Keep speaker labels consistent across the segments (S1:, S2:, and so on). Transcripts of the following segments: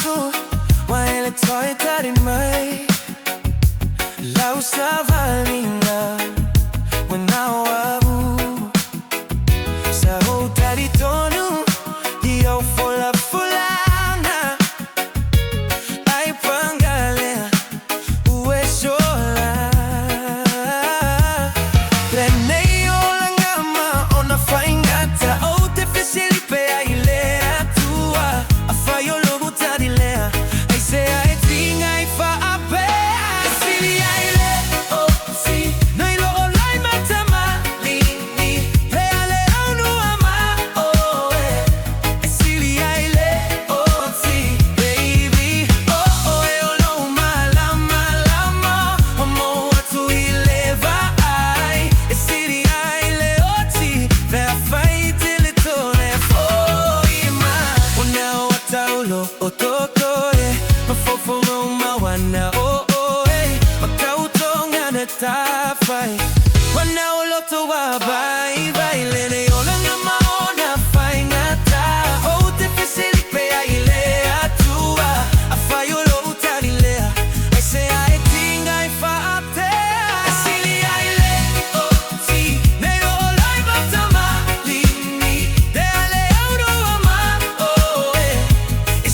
S1: tu waele toi tari mai lau savalina wana wabu sa ho tari tonu dio fola fulana ai pangale ue sola Leneo langama ona faingata o te Sili Ai Le Tua afayo logo tadilea ai se ai tinga ai fa ape Sili Ai Le Oti nei lo olai matama lini pe ale onu ama oh Sili Ai Le Oti baby oh no malama lama mo atu ileva ai Sili Ai Le Oti ve fight Otoko mafofo mo mawana makautonga na tafai wana oloto wa bai bai lene olanga maona fai ngata o te Sili Ai Le Tua afayo lo utalilea ai se ai tinga ai fa ate Sili Ai Le Oti nei olai batama lini de ale euro ama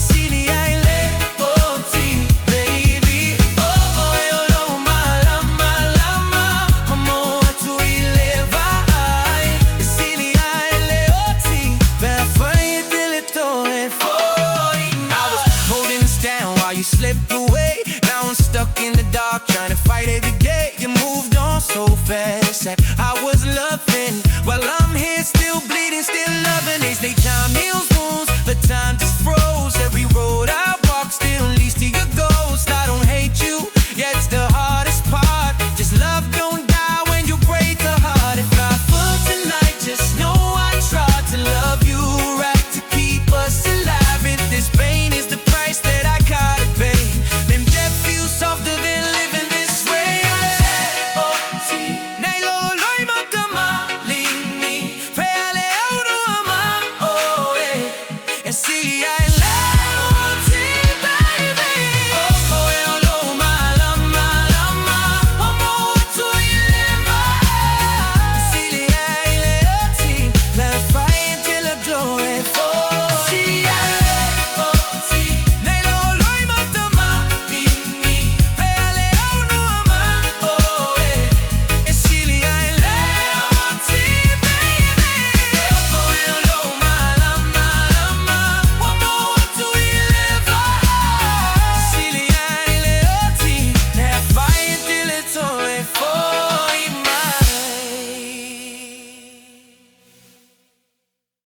S1: Sili Ai Le Oti baby oh no malama lama mo atu ileva ai Sili Ai Le Oti verfai dele tone foi I was holding us down while you slipped away now I'm stuck in the dark trying to fight every day you moved on so fast that I was loving while I'm here still bleeding still loving they time heals